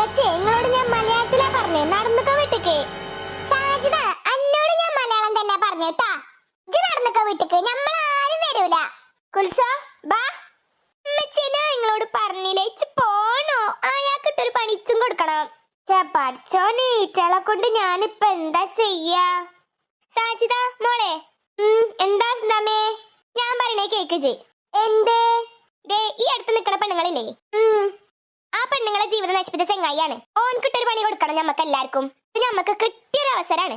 നിങ്ങളോട് ഞാൻ മലയാളത്തിലാ പറഞ്ഞേ, നടന്നൊക്കെ വീട്ടിക്ക്. സാജിദ, അന്നോട് ഞാൻ മലയാളം തന്നെ പറഞ്ഞേട്ടാ. ഇത് നടന്നൊക്കെ വീട്ടിക്ക്, നമ്മളാരും വരൂല. കുൽസോ ബാ. അമ്മച്ചേനാ നിങ്ങളോട് പറഞ്ഞില്ലേ, ഇച്ച് പോണോ? അയാൾക്കിട്ടൊരു പണിച്ചും കൊടുക്കണം. പഠിച്ചോനെ, ഈറ്റളെ കൊണ്ട് ഞാനിപ്പ എന്താ ചെയ്യാ? സാജിദ മോളെ. എന്താ എന്താമേ? ഞാൻ പറയണേ കേക്ക് ചെയ്. എന്ത്? ഈ അടുത്ത് നിക്കണ പെണ്ണുങ്ങളില്ലേ, ആ പെണ്ണുങ്ങളെ ജീവിതം നശിപ്പിച്ച ചെങ്ങായിയാണ്. ഓൻകിട്ടൊരു പണി കൊടുക്കണം ഞമ്മക്ക് എല്ലാവർക്കും. ഇത് ഞമ്മക്ക് കിട്ടിയൊരു അവസരാണ്.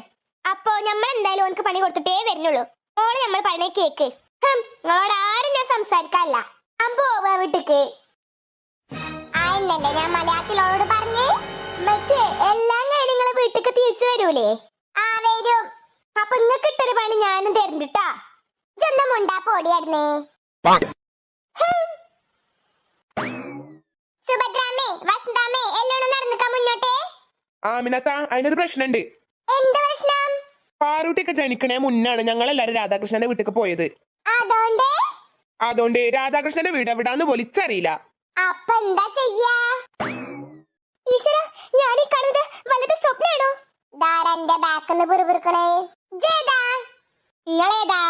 അപ്പൊ നമ്മൾ എന്തായാലും ഓൻക്ക് പണി കൊടുത്തിട്ടേ വരുന്നുള്ളൂ. ഓള് നമ്മൾ പറയണേ കേക്ക്. നിങ്ങളോട് ആരും ഞാൻ സംസാരിക്കാല്ല. അമ്പോ വീട്ടിക്ക് ആയെന്നല്ലേ ഞാൻ മലയാളത്തിലോട് പറഞ്ഞേ. എല്ലാം കഴിഞ്ഞ് നിങ്ങളെ വീട്ടിക്ക് തിരിച്ചു വരൂലേ? ആ വരും. അപ്പൊ ഇങ്ങക്ക് ഇട്ടൊരു പണി ഞാനും തരുന്നുട്ടാ. ചെന്ന മുണ്ടാ പോടിയായിരുന്നേ. സുഭദ്രാമേ, വസന്താമേ, എല്ലോണം നടന്നിക്കാൻ മുന്നോട്ടെ. ആമിനത്ത, അതിനൊരു പ്രശ്നമുണ്ട്. എന്ത് പ്രശ്നം? പാറൂട്ടിയൊക്കെ ജനിക്കണേ മുന്നാണ് ഞങ്ങൾ എല്ലാരും രാധാകൃഷ്ണന്റെ വീട്ടിലേക്ക് പോയത്. അതുകൊണ്ട് രാധാകൃഷ്ണന്റെ വീട് എവിടാന്ന് വിളിച്ചറിയില്ല. അപ്പൊ എന്താ ചെയ്യാ? ഈശ്വര, ഞാൻ ഈ കാണുന്നത് വല്ലത് സ്വപ്നാണോ? ധാരന്റെ ബാക്കിന്ന് പിറുപിറുക്കണേ. ജേതാ നിങ്ങളേതാ?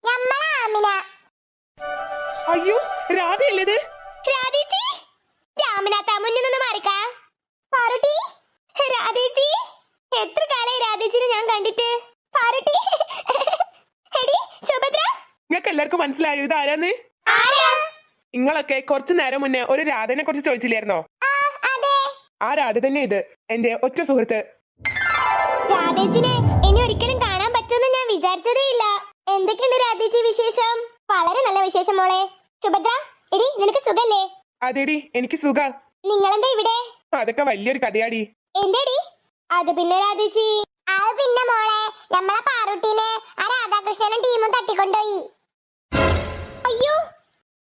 ഞമ്മളാ ആമിന. അയ്യോ, രാധയല്ലേത്? രാധേച്ചി, രാമനാഥ മുന്നിൽ നിന്ന് മാറിക്കാ. പാറുട്ടി, രാധേച്ചി, എത്ര കാലായി രാധേച്ചിനെ ഞാൻ കണ്ടിട്ട്. പാറുട്ടി, എടി സുഭദ്ര. നിങ്ങൾക്ക് എല്ലാവർക്കും മനസ്സിലായോ ഇത് ആരാന്ന്? നിങ്ങളൊക്കെ കുറച്ചു നേരം മുന്നേ ഒരു രാധനെ കുറിച്ച് ചോദിച്ചില്ലായിരുന്നോ? ആ രാധ തന്നെ ഇത്, എന്റെ ഒറ്റ സുഹൃത്ത്. രാധേച്ചിനെ ഇനി ഒരിക്കലും കാണാൻ പറ്റുമെന്ന് ഞാൻ വിചാരിച്ചതേ ഇല്ല. എന്തൊക്കെയുണ്ട് രാധേച്ചി വിശേഷം? വളരെ നല്ല വിശേഷം മോളെ. സുഭദ്ര, എടി നിനക്ക് സുഖല്ലേ? അതെടി, എനിക്ക് സുഖ. നിങ്ങളെന്താ ഇവിടെ? അതൊക്കെ വലിയൊരു കഥയാടി. എന്തേടി? അത് പിന്നെ രാധേച്ചി, അത് പിന്നെ മോളെ, നമ്മളെ പാറുട്ടീനെ ആ രാധാകൃഷ്ണനും ടീമും തട്ടിക്കൊണ്ടുപോയി. അയ്യോ,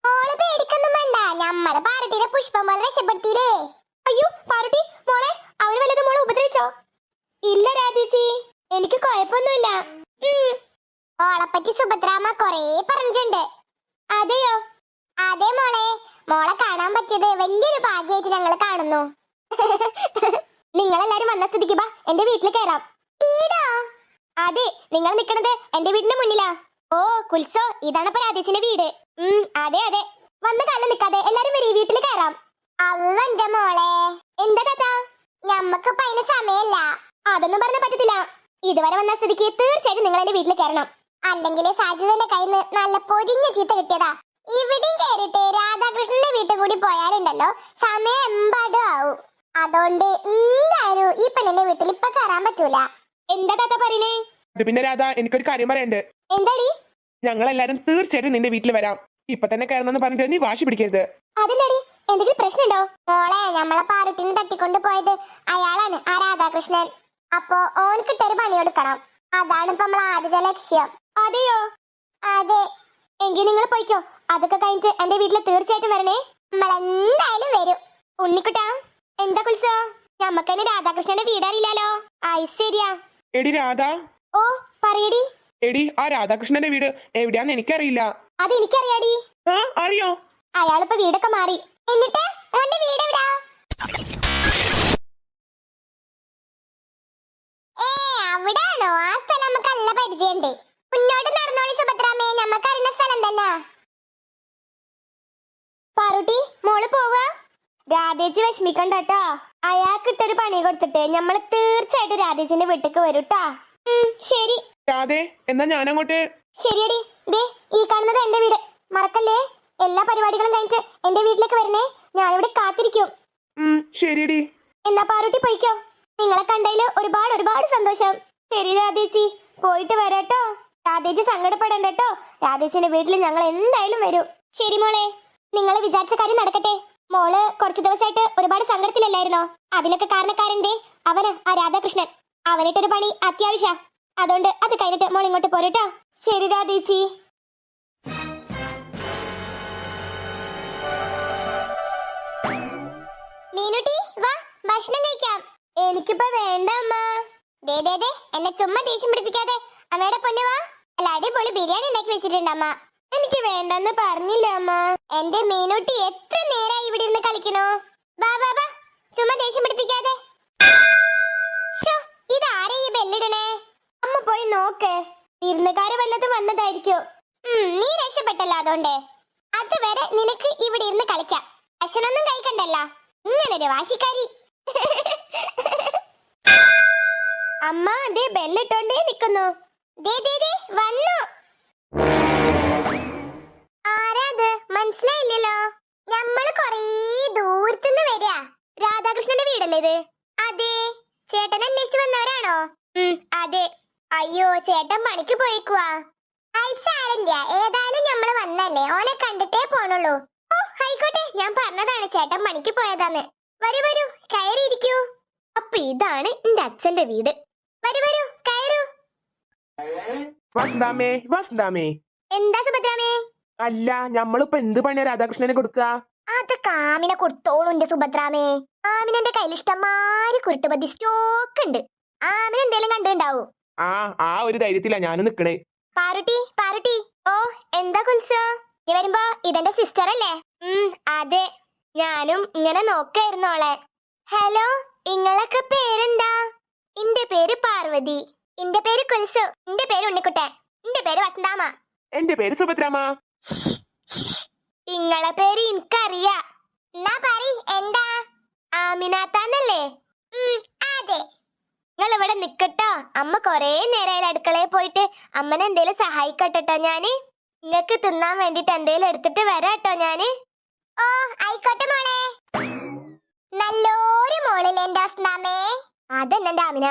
മോള് പേടിക്കൊന്നും വേണ്ട, നമ്മള് പാറുട്ടീനെ പുഷ്പം പോലെ രക്ഷപ്പെടുത്തിയില്ലേ. അയ്യോ പാറുട്ടി മോളെ, അവന് വല്ലതും മോളെ ഉപദ്രവിച്ചോ? ഇല്ല രാധേച്ചി, എനിക്ക് കുഴപ്പമൊന്നുമില്ല. മോളെപ്പറ്റി സുഭദ്രാമ്മ കൊറേ പറഞ്ഞിട്ടുണ്ട്. അതെയോ? അതെ മോളെ, മോളെ കാണാൻ പറ്റിയത് വലിയൊരു ഭാഗ്യമായിട്ട് ഞങ്ങൾ കാണുന്നു. നിങ്ങളെല്ലാരും വന്ന സ്ഥിതിക്ക് ബാ, എന്റെ വീട്ടിൽ കയറാം. അതെ, നിങ്ങൾ നിക്കണത് എന്റെ വീടിന്റെ മുന്നിലാ. ഓ കുൽസോ, ഇതാണപ്പോ രാധേച്ചിന്റെ വീട്. അതെ അതെ, വന്ന കാലം നിക്കാതെ എല്ലാരും വരി, വീട്ടിൽ കയറാം. അല്ലെന്റെ മോളെ. എന്താ കഥ? ഞമ്മക്കിപ്പ അതിന് സമയല്ല. അതൊന്നും പറഞ്ഞ പറ്റത്തില്ല. ഇതുവരെ വന്ന സ്ഥിതിക്ക് തീർച്ചയായിട്ടും നിങ്ങൾ എന്റെ വീട്ടിൽ കയറണം. അല്ലെങ്കിൽ സാജിദന്റെ കയ്യിൽ നിന്ന് നല്ല പൊരിഞ്ഞ ചീത്ത കിട്ടിയതാ. ഇവിടെയും കയറിട്ട് രാധാകൃഷ്ണന്റെ വീട്ടിൽ കൂടി പോയാലുണ്ടല്ലോ സമയം എമ്പാടും ആവും. അതുകൊണ്ട് എന്തായാലും ഈ പെണ്ണിന്റെ വീട്ടിൽ ഇപ്പൊ കയറാൻ പറ്റൂല. എന്താ കഥ പറയണേ? പിന്നെ രാധ, എനിക്കൊരു കാര്യം പറയാനുണ്ട്. എന്താടി? ഞങ്ങളെല്ലാരും തീർച്ചയായിട്ടും നിന്റെ വീട്ടിൽ വരാം. ഇപ്പൊ തന്നെ കയറണമെന്ന് പറഞ്ഞിട്ട് നീ വാശി പിടിക്കരുത്. അതെന്താടി, എന്തെങ്കിലും പ്രശ്നമുണ്ടോ? മോളെ, നമ്മളെ പാറുട്ടിനെ തട്ടിക്കൊണ്ട് പോയത് അയാളാണ്, ആ രാധാകൃഷ്ണൻ. അപ്പൊ ഓൻകിട്ടൊരു പണി കൊടുക്കണം. അതാണ് ഇപ്പൊ നമ്മളെ ആദ്യത്തെ ലക്ഷ്യം. അതെയോ? അതെ. എങ്കിൽ നിങ്ങൾ പോയിക്കോ. അതൊക്കെ കഴിഞ്ഞിട്ട് എന്റെ വീട്ടിൽ തീർച്ചയായിട്ടും വരണേ. നമ്മൾ എന്തായാലും വരും. ഉണ്ണിക്കുട്ടാ, എന്താ കുൽസോ? നമ്മക്ക് തന്നെ രാധാകൃഷ്ണന്റെ വീടറിയില്ലാലോ. ശരിയാ. എടി രാധ. ഓ പറയടി. എടി, ആ രാധാകൃഷ്ണന്റെ വീട് എവിടെയാന്ന് എനിക്കറിയില്ല. അതെനിക്കറിയാടി. അറിയോ? അയാളിപ്പോ വീടൊക്കെ മാറി. എന്നിട്ട് അവന്റെ വീട് എവിടാ? അവിടാണോ? ആ സ്ഥലം നമുക്ക് നല്ല പരിചയമുണ്ട്. മുന്നോട്ട് നടന്നോളി സുഭദ്രാമേ, നമുക്ക് അറിയുന്ന സ്ഥലം തന്നെ. പാറുട്ടി, മോള് പോവാ? രാധേച്ചി വിഷമിക്കണ്ട കേട്ടോ. അയാൾക്കിട്ടൊരു പണി കൊടുത്തിട്ട് നമ്മള് തീർച്ചയായിട്ടും രാധേച്ചിന്റെ വീട്ടിക്ക് വരൂട്ടാ. ശരി രാധേ, എന്നാ ഞാനങ്ങോട്ട്. ശരിയടി. ദേ, ഈ കാണുന്നത് എന്റെ വീട്, മറക്കല്ലേ. എല്ലാ പരിപാടികളും കഴിഞ്ഞിട്ട് എന്റെ വീട്ടിലേക്ക് വരണേ. ഞാനിവിടെ കാത്തിരിക്കും. ശരിയടി. എന്നാ പാറുട്ടി പോയിക്കോ. നിങ്ങളെ കണ്ടതില് ഒരുപാട് ഒരുപാട് സന്തോഷം. ശരി രാധേച്ചി, പോയിട്ട് വരാട്ടോ. രാധേച്ചി സങ്കടപ്പെടണ്ടോ. രാധേച്ചിന്റെ വീട്ടിൽ ഞങ്ങൾ എന്തായാലും വരും. ശരി മോളെ, നിങ്ങൾ വിചാരിച്ച കാര്യം നടക്കട്ടെ. മോള് കുറച്ചു ദിവസമായിട്ട് ഒരുപാട് സങ്കടത്തിലല്ലായിരുന്നോ? അതിനൊക്കെ കാരണക്കാരന്റെ അവന്, ആ രാധാകൃഷ്ണൻ. അവനിട്ടൊരു പണി അത്യാവശ്യ. അതുകൊണ്ട് അത് കഴിഞ്ഞിട്ട് മോൾ ഇങ്ങോട്ട് പോരട്ടോ. ശരി രാധേച്ചി. മീനുട്ടി വാ, ഭക്ഷണം കഴിക്കാം. എനിക്കിപ്പോ വേണ്ട അമ്മ. ദേ എന്നെ ചുമ്മാ ദേഷ്യം പിടിപ്പിക്കാതെ. അമ്മയുടെ പൊന്നു വാ. അല്ല, അടിപൊളി ബിരിയാണി ഉണ്ടാക്കി വെച്ചിട്ടുണ്ട് അമ്മ. എനിക്ക് വേണ്ടെന്ന് പറഞ്ഞില്ല അമ്മ. എന്റെ മീനുട്ടി എത്ര നേരായി ഇവിടെ ഇരുന്ന് കളിക്കണോ? വാ വാ വാ, ചുമ്മാ ദേഷ്യം പിടിപ്പിക്കാതെ. ഇരുന്നുകാര് വല്ലതും വന്നതായിരിക്കും. നീ രക്ഷപ്പെട്ടല്ലോ അതുകൊണ്ട്. അതുവരെ നിനക്ക് ഇവിടെ ഇരുന്ന് കളിക്കാം. ഭക്ഷണമൊന്നും കഴിക്കണ്ടല്ലോ. ഇങ്ങനൊരു വാശിക്കാരി. അമ്മ അതേ ബെല്ലിട്ടോണ്ടേ നിക്കുന്നു. വന്നു. ആരാത് മനസ്സിലായില്ലല്ലോ. നമ്മള് കൊറേ ദൂരത്തുനിന്ന് വരിക. രാധാകൃഷ്ണന്റെ വീടല്ലേ ഇത്? അതെ. ചേട്ടൻ അന്വേഷിച്ചു വന്നവരാണോ? അതെ. അയ്യോ, ചേട്ടൻ പണിക്ക് പോയിക്കുവാ. സാരല്ല, ഏതായാലും നമ്മള് വന്നല്ലേ, ഓനെ കണ്ടിട്ടേ പോണുള്ളൂ. ഓ ആയിക്കോട്ടെ, ഞാൻ പറഞ്ഞതാണ് ചേട്ടൻ പണിക്ക് പോയതാന്ന്. വരൂ വരൂ, കയറിയിരിക്കൂ. അപ്പൊ ഇതാണ് എന്റെ അച്ഛന്റെ വീട്. വരൂ വരൂ, കയറൂ. വസന്താമേ, വസന്താമേ. എന്താ സുഭദ്രാമേ? അല്ല, നമ്മളിപ്പോ എന്ത് പണിയാ രാധാകൃഷ്ണനെ കൊടുക്ക? അത് കാമിനെ കൊടുത്തോളൂ എന്റെ സുഭദ്രാമേ. ആമിനെ കയ്യിൽ ഇഷ്ടംമാരി കുരുട്ടുബദ്ധി സ്റ്റോക്ക് ഉണ്ട്. ആമിന് എന്തേലും കണ്ടുണ്ടാവൂ. ആ ഒരു ധൈര്യത്തിലാ ഞാനും നിക്കണേ. പാറുട്ടി. ഓ എന്താ കുൽസോ? നീ വരുമ്പോ ഇതെന്റെ സിസ്റ്റർ അല്ലേ? അതെ, ഞാനും ഇങ്ങനെ നോക്കായിരുന്നോളെ. ഹലോ, ഇങ്ങളൊക്കെ പേരെന്താ? എന്റെ പേര് പാർവതി. എന്റെ പേര് കുൽസു. എന്റെ പേര് ഉണ്ണിക്കുട്ടൻ. എന്റെ പേര് വസന്താമ. എന്റെ പേര് സുഭദ്രാമ. ഇങ്ങളെ പേര് എനിക്കറിയാ. എന്നാ പറയ്, എന്താ? ആമിനാത്താന്നല്ലേ? അതെ. നിങ്ങൾ ഇവിടെ നിക്കട്ടോ. അമ്മ കൊറേ നേരമായി അടുക്കളയിൽ പോയിട്ട്. അമ്മനെ എന്തേലും സഹായിക്കട്ടോ ഞാന്. നിങ്ങക്ക് തിന്നാൻ വേണ്ടിട്ട് എന്തേലും എടുത്തിട്ട് വരാട്ടോ ഞാന്. ഓ ആയിക്കോട്ടെ മോളെ. നല്ലൊരു മോളിലെ എന്റെ അസ്നാമേ. അതെന്നെ ആമിന.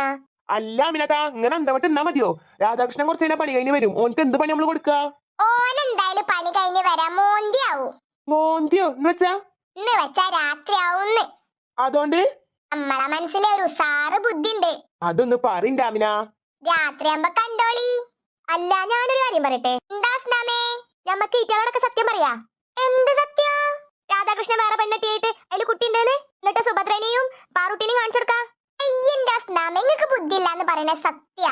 അല്ല അമിനത്താ, ഇങ്ങനെ എന്താ തിന്നാ മതിയോ? രാധാകൃഷ്ണൻ കുറച്ച് കഴിഞ്ഞാൽ പണി കഴിഞ്ഞ് വരും. ഓനക്ക് എന്ത് പണി നമ്മള് കൊടുക്ക? ഓനെന്തായാലും പണി കഴിഞ്ഞ് വരാൻ മോന്തിയാവും. മോന്തിയോ എന്ന് വെച്ചാ? ഇന്ന് വെച്ചാ രാത്രിയാവുന്ന്. അതുകൊണ്ട് നമ്മളെ മനസ്സിലെ ഒരു ഉസാറ് ബുദ്ധി ഉണ്ട്. അതൊന്ന് പറയണ്ട അമിന. രാത്രിയാകുമ്പോ കണ്ടോളി. അല്ല, ഞാനൊരു കാര്യം പറയട്ടെ. എന്താ സ്നാമേ? ഞമ്മക്ക് ഈറ്റകളൊക്കെ സത്യം പറയാ. എന്ത് സത്യം? രാധാകൃഷ്ണൻ വേറെ പെണ്ണെത്തിയായിട്ട് അതിൽ കുട്ടി ഉണ്ടെന്ന്. എന്നിട്ട് സുഭദ്രനെയും പാറുട്ടിനെയും കാണിച്ചു കൊടുക്കാം. അയ്യന്റെ സ്നാമേ, നിങ്ങക്ക് ബുദ്ധി ഇല്ലാന്ന് പറയണ സത്യ.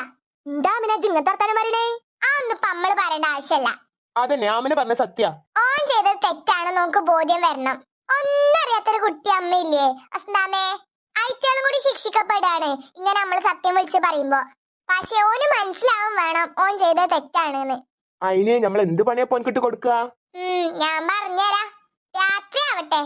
എന്താ അമിന ജിങ്ങത്തെ വർത്താനം പറയണേ? ആ ഒന്നും നമ്മള് പറയേണ്ട ആവശ്യമല്ല. അതന്നെ ആമിന പറഞ്ഞ സത്യ. ഓൻ ചെയ്തത് തെറ്റാണെന്ന് നമുക്ക് ബോധ്യം വരണം. ഒന്നറിയാത്തൊരു കുട്ടി അമ്മയില്ലേ അസ്നാമേ? അയച്ചാളും കൂടി ശിക്ഷിക്കപ്പെടാണ് ഇങ്ങനെ നമ്മൾ സത്യം വിളിച്ച് പറയുമ്പോ. പക്ഷെ ഓന് മനസ്സിലാവും വേണം ഓൻ ചെയ്തത് തെറ്റാണെന്ന്. അതിന് നമ്മൾ എന്ത് പണിയാ പോൻകിട്ട് കൊടുക്ക? ഞാൻ പറഞ്ഞുതരാ. രാത്രി ആവട്ടെ,